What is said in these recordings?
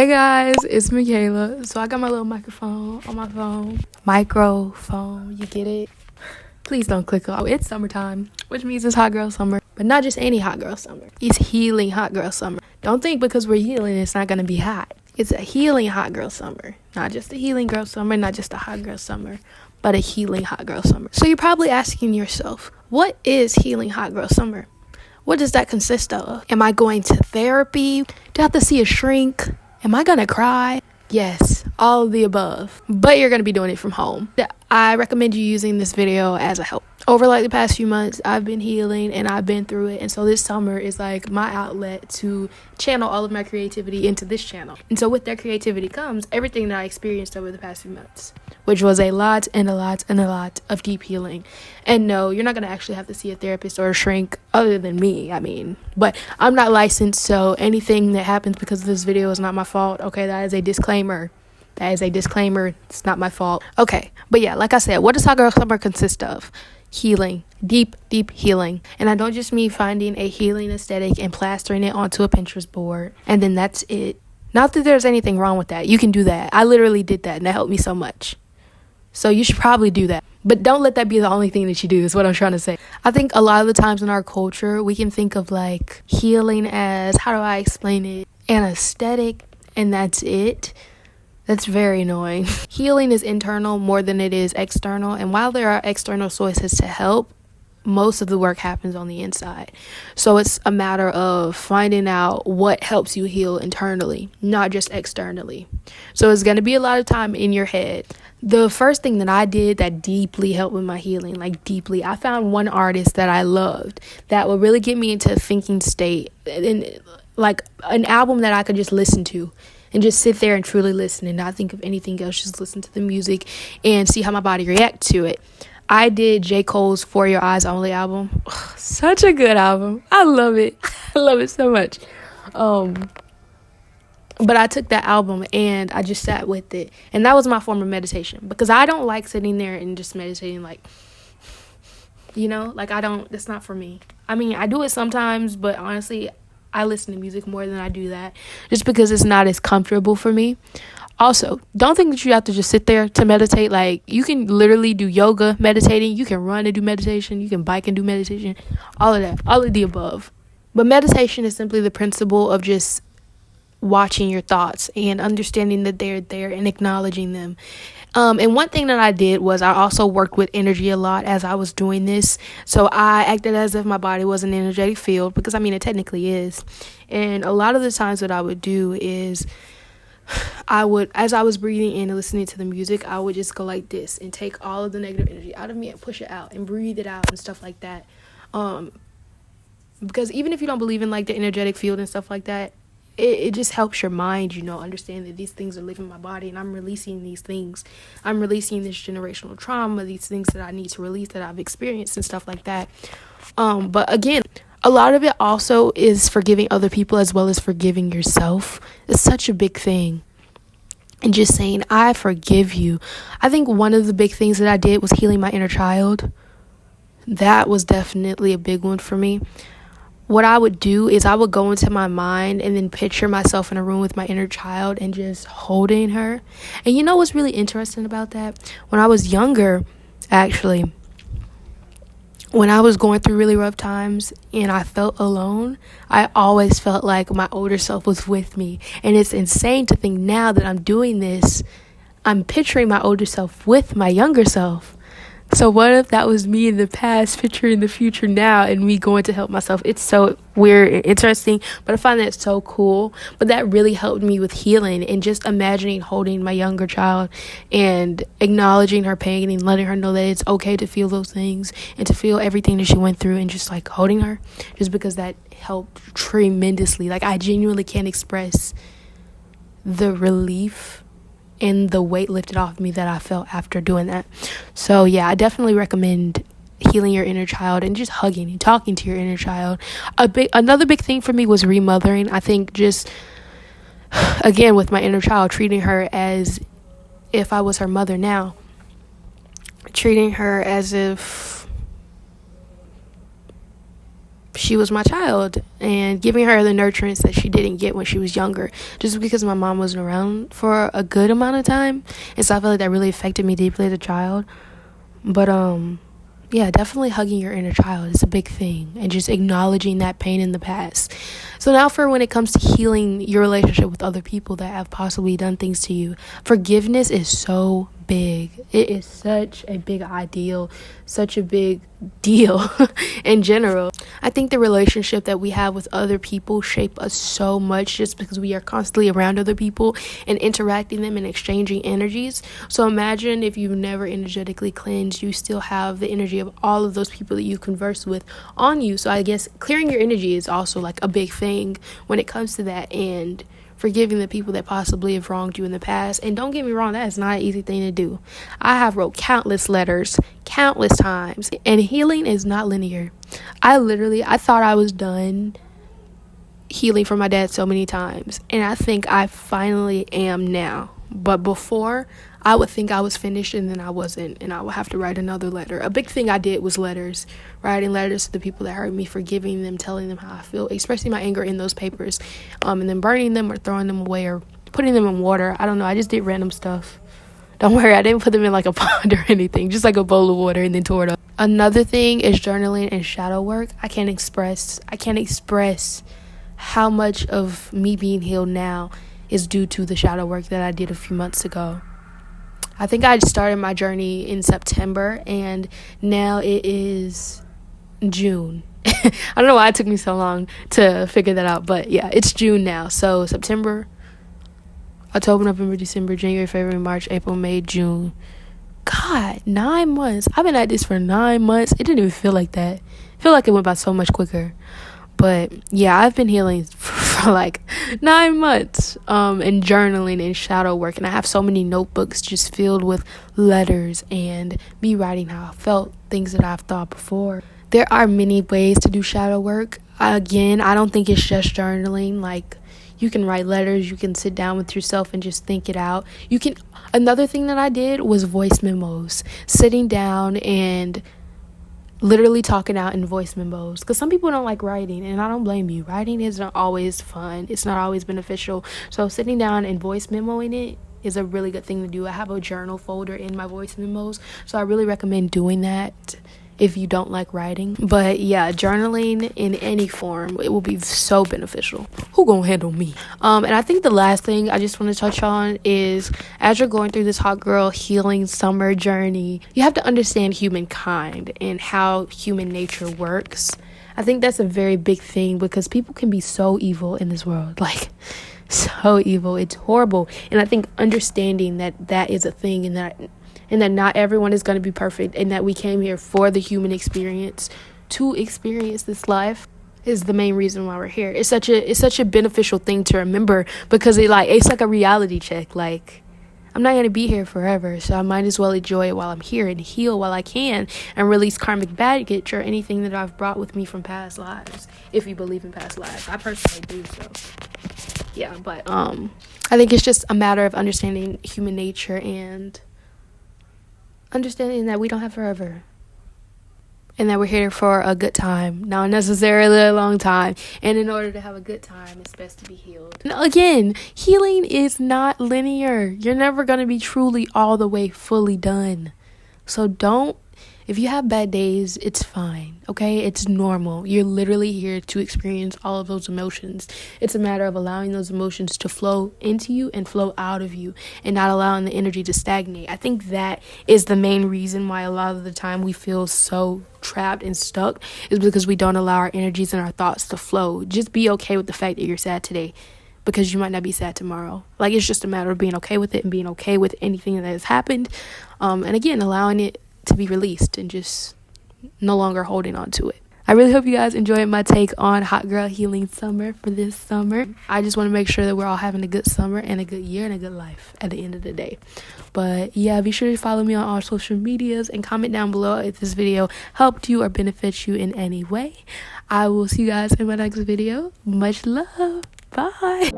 Hey guys, it's Michaela. So I got my little microphone on my phone. Microphone, you get it? Please don't click off. It's summertime, which means it's hot girl summer. But not just any hot girl summer. It's healing hot girl summer. Don't think because we're healing it's not going to be hot. It's a healing hot girl summer. Not just a healing girl summer, not just a hot girl summer, but a healing hot girl summer. So you're probably asking yourself, what is healing hot girl summer? What does that consist of? Am I going to therapy? Do I have to see a shrink? Am I gonna cry? Yes, all of the above. But you're gonna be doing it from home. I recommend you using this video as a help. Over like the past few months, I've been healing and I've been through it. And so this summer is like my outlet to channel all of my creativity into this channel. And so with that creativity comes everything that I experienced over the past few months, which was a lot and a lot and a lot of deep healing. And no, you're not going to actually have to see a therapist or a shrink other than me. But I'm not licensed, so anything that happens because of this video is not my fault. Okay, that is a disclaimer. It's not my fault. Okay, but yeah, like I said, what does hot girl summer consist of? Healing. Deep healing. And I don't just mean finding a healing aesthetic and plastering it onto a Pinterest board and then that's it. Not that there's anything wrong with that. You can do that. I literally did that and that helped me so much. So you should probably do that. But don't let that be the only thing that you do is what I'm trying to say. I think a lot of the times in our culture, we can think of like healing as, how do I explain it? An aesthetic and that's it. That's very annoying. Healing is internal more than it is external. And while there are external sources to help, most of the work happens on the inside. So it's a matter of finding out what helps you heal internally, not just externally. So it's going to be a lot of time in your head. The first thing that I did that deeply helped with my healing, like deeply, I found one artist that I loved that would really get me into a thinking state, and like an album that I could just listen to and just sit there and truly listen and not think of anything else, just listen to the music and see how my body reacts to it. I did J. Cole's For Your Eyes Only album. Ugh, such a good album. I love it. I love it so much. But I took that album and I just sat with it. And that was my form of meditation. Because I don't like sitting there and just meditating like, that's not for me. I mean, I do it sometimes, but honestly, I listen to music more than I do that. Just because it's not as comfortable for me. Also, don't think that you have to just sit there to meditate. Like, you can literally do yoga meditating. You can run and do meditation. You can bike and do meditation. All of that. All of the above. But meditation is simply the principle of just watching your thoughts and understanding that they're there and acknowledging them. And one thing that I did was I also worked with energy a lot as I was doing this. So I acted as if my body was an energetic field because, it technically is. And a lot of the times what I would do is as I was breathing in and listening to the music, I would just go like this and take all of the negative energy out of me and push it out and breathe it out and stuff like that. Because even if you don't believe in like the energetic field and stuff like that, it just helps your mind, understand that these things are leaving my body and I'm releasing these things. I'm releasing this generational trauma, these things that I need to release that I've experienced and stuff like that. But again, a lot of it also is forgiving other people as well as forgiving yourself. It's such a big thing. And just saying, I forgive you. I think one of the big things that I did was healing my inner child. That was definitely a big one for me. What I would do is I would go into my mind and then picture myself in a room with my inner child and just holding her. And you know what's really interesting about that? When I was younger, actually, when I was going through really rough times and I felt alone, I always felt like my older self was with me. And it's insane to think now that I'm doing this, I'm picturing my older self with my younger self. So what if that was me in the past picturing the future now and me going to help myself? It's so weird and interesting, but I find that so cool. But that really helped me with healing and just imagining holding my younger child and acknowledging her pain and letting her know that it's okay to feel those things and to feel everything that she went through and just like holding her, just because that helped tremendously. Like, I genuinely can't express the relief and the weight lifted off me that I felt after doing that. So yeah, I definitely recommend healing your inner child and just hugging and talking to your inner child. Another big thing for me was remothering. I think just, again, with my inner child, treating her as if I was her mother now. Treating her as if she was my child and giving her the nurturance that she didn't get when she was younger, just because my mom wasn't around for a good amount of time. And so I feel like that really affected me deeply as a child. But yeah, definitely hugging your inner child is a big thing, and just acknowledging that pain in the past. So now for when it comes to healing your relationship with other people that have possibly done things to you, forgiveness is so big. It is such a big ideal, such a big deal in general. I think the relationship that we have with other people shape us so much just because we are constantly around other people and interacting them and exchanging energies. So imagine if you've never energetically cleansed, you still have the energy of all of those people that you converse with on you. So I guess clearing your energy is also like a big thing when it comes to that, and forgiving the people that possibly have wronged you in the past. And don't get me wrong, that is not an easy thing to do. I have wrote countless letters, countless times, and healing is not linear. I thought I was done healing from my dad so many times, and I think I finally am now. But before, I would think I was finished, and then I wasn't, and I would have to write another letter. A big thing I did was letters, writing letters to the people that hurt me, forgiving them, telling them how I feel, expressing my anger in those papers, and then burning them or throwing them away or putting them in water. I don't know, I just did random stuff. Don't worry, I didn't put them in like a pond or anything, just like a bowl of water and then tore it up. Another thing is journaling and shadow work. I can't express how much of me being healed now is due to the shadow work that I did a few months ago. I think I started my journey in September, and now it is June. I don't know why it took me so long to figure that out, but yeah, it's June now. So September, October, November, December, January, February, March, April, May, June. God, 9 months. I've been at this for 9 months. It didn't even feel like that. I feel like it went by so much quicker. But yeah, I've been healing for like 9 months, and journaling and shadow work. And I have so many notebooks just filled with letters and me writing how I felt, things that I've thought before. There are many ways to do shadow work. Again, I don't think it's just journaling. Like, you can write letters, you can sit down with yourself and just think it out. Another thing that I did was voice memos, sitting down and literally talking out in voice memos, because some people don't like writing, and I don't blame you. Writing isn't always fun, it's not always beneficial. So sitting down and voice memoing it is a really good thing to do. I have a journal folder in my voice memos, so I really recommend doing that if you don't like writing. But yeah, journaling in any form, it will be so beneficial. Who gonna handle me? And I think the last thing I just want to touch on is, as you're going through this hot girl healing summer journey, you have to understand humankind and how human nature works. I think that's a very big thing, because people can be so evil in this world, like so evil. It's horrible. And I think understanding that that is a thing, and that not everyone is going to be perfect, and that we came here for the human experience, to experience this life, is the main reason why we're here. It's such a beneficial thing to remember, because it's like a reality check. Like, I'm not going to be here forever, so I might as well enjoy it while I'm here and heal while I can, and release karmic baggage or anything that I've brought with me from past lives, if you believe in past lives. I personally do, so yeah. But I think it's just a matter of understanding human nature and understanding that we don't have forever, and that we're here for a good time, not necessarily a long time. And in order to have a good time, it's best to be healed. And again, healing is not linear. You're never going to be truly all the way fully done. So if you have bad days, it's fine, okay? It's normal. You're literally here to experience all of those emotions. It's a matter of allowing those emotions to flow into you and flow out of you, and not allowing the energy to stagnate. I think that is the main reason why a lot of the time we feel so trapped and stuck, is because we don't allow our energies and our thoughts to flow. Just be okay with the fact that you're sad today, because you might not be sad tomorrow. Like, it's just a matter of being okay with it and being okay with anything that has happened. And again, allowing it to be released and just no longer holding on to it. I really hope you guys enjoyed my take on hot girl healing summer for this summer. I just want to make sure that we're all having a good summer and a good year and a good life at the end of the day. But yeah, be sure to follow me on all social medias and comment down below if this video helped you or benefits you in any way. I will see you guys in my next video. Much love. Bye.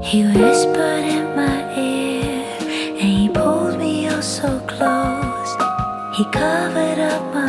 He whispered in my ear, and he pulled me oh so close. He covered up my